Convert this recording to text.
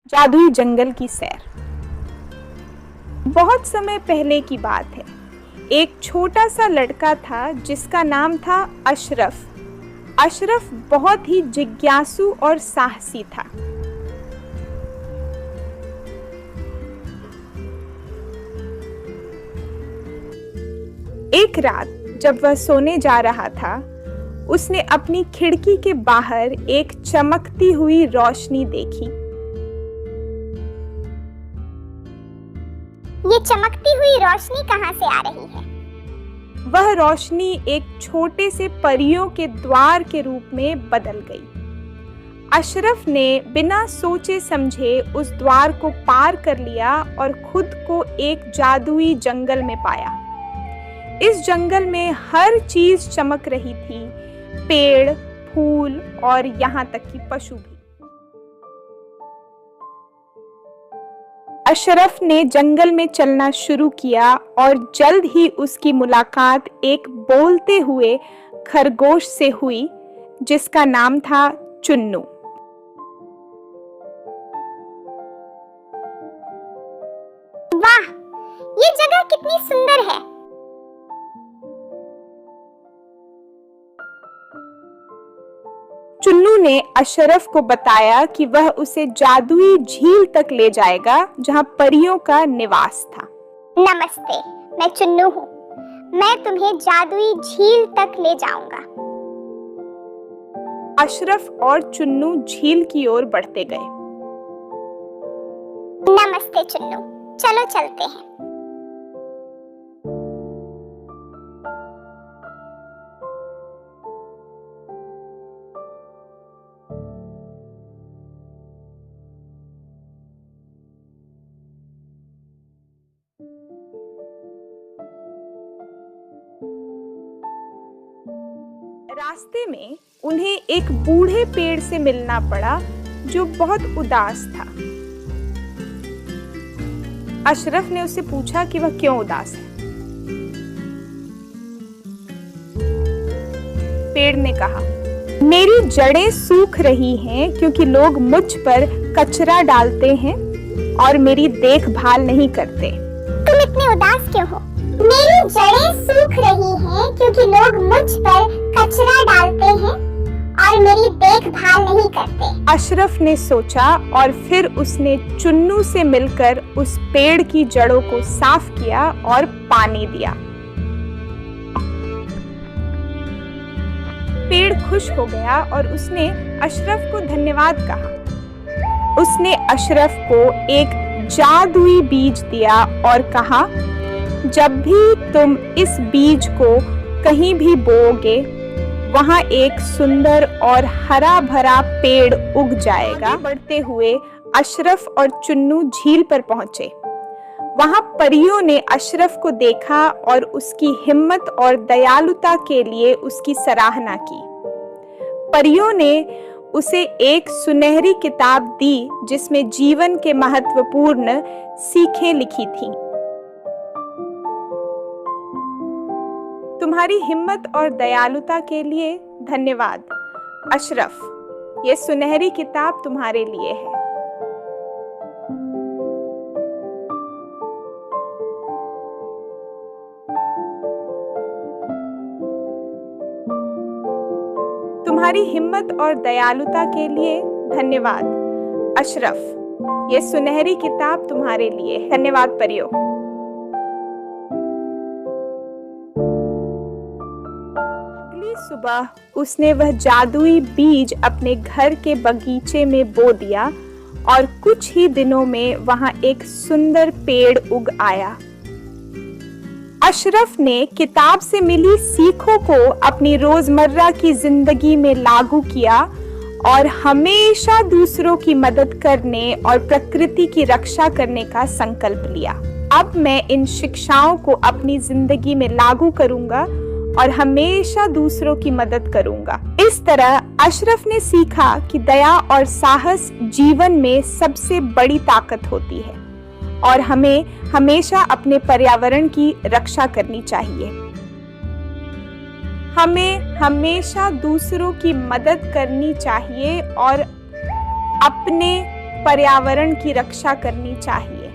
जादुई जंगल की सैर। बहुत समय पहले की बात है। एक छोटा सा लड़का था जिसका नाम था अशरफ। अशरफ बहुत ही जिज्ञासु और साहसी था। एक रात जब वह सोने जा रहा था, उसने अपनी खिड़की के बाहर एक चमकती हुई रोशनी देखी। ये चमकती हुई रोशनी कहाँ से आ रही है? वह रोशनी एक छोटे से परियों के द्वार के रूप में बदल गई। अशरफ ने बिना सोचे समझे उस द्वार को पार कर लिया और खुद को एक जादुई जंगल में पाया। इस जंगल में हर चीज चमक रही थी, पेड़, फूल और यहाँ तक कि पशु भी। अशरफ ने जंगल में चलना शुरू किया और जल्द ही उसकी मुलाकात एक बोलते हुए खरगोश से हुई जिसका नाम था चुन्नू। वाह, ये जगह कितनी सुंदर है। चुन्नू ने अशरफ को बताया कि वह उसे जादुई झील तक ले जाएगा जहां परियों का निवास था। नमस्ते, मैं चुन्नू हूँ। मैं तुम्हें जादुई झील तक ले जाऊंगा। अशरफ और चुन्नू झील की ओर बढ़ते गए। नमस्ते चुन्नू, चलो चलते हैं। रास्ते में उन्हें एक बूढ़े पेड़ से मिलना पड़ा जो बहुत उदास था। अशरफ ने उससे पूछा कि वह क्यों उदास है। पेड़ ने कहा, मेरी जड़ें सूख रही हैं क्योंकि लोग मुझ पर कचरा डालते हैं और मेरी देखभाल नहीं करते। तुम इतने उदास क्यों हो? मेरी जड़ें सूख रही हैं क्योंकि लोग मुझ पर कचरा डालते हैं और मेरी देखभाल नहीं करते। अशरफ ने सोचा और फिर उसने चुन्नू से मिलकर उस पेड़ की जड़ों को साफ किया और पानी दिया। पेड़ खुश हो गया और उसने अशरफ को धन्यवाद कहा। उसने अशरफ को एक जादुई बीज दिया और कहा, जब भी तुम इस बीज को कहीं भी बोओगे, वहां एक सुंदर और हरा भरा पेड़ उग जाएगा। बढ़ते हुए अशरफ और चुन्नू झील पर पहुंचे। वहां परियों ने अशरफ को देखा और उसकी हिम्मत और दयालुता के लिए उसकी सराहना की। परियों ने उसे एक सुनहरी किताब दी जिसमें जीवन के महत्वपूर्ण सीखें लिखी थीं। तुम्हारी हिम्मत और दयालुता के लिए धन्यवाद अशरफ। ये सुनहरी किताब तुम्हारे लिए है। तुम्हारी हिम्मत और दयालुता के लिए धन्यवाद अशरफ। ये सुनहरी किताब तुम्हारे लिए है। धन्यवाद परियों। सुबह उसने वह जादुई बीज अपने घर के बगीचे में बो दिया और कुछ ही दिनों में वहां एक सुंदर पेड़ उग आया। अशरफ ने किताब से मिली सीखों को अपनी रोजमर्रा की जिंदगी में लागू किया और हमेशा दूसरों की मदद करने और प्रकृति की रक्षा करने का संकल्प लिया। अब मैं इन शिक्षाओं को अपनी जिंदगी में लागू करूंगा और हमेशा दूसरों की मदद करूंगा। इस तरह अशरफ ने सीखा कि दया और साहस जीवन में सबसे बड़ी ताकत होती है और हमें हमेशा अपने पर्यावरण की रक्षा करनी चाहिए। हमें हमेशा दूसरों की मदद करनी चाहिए और अपने पर्यावरण की रक्षा करनी चाहिए।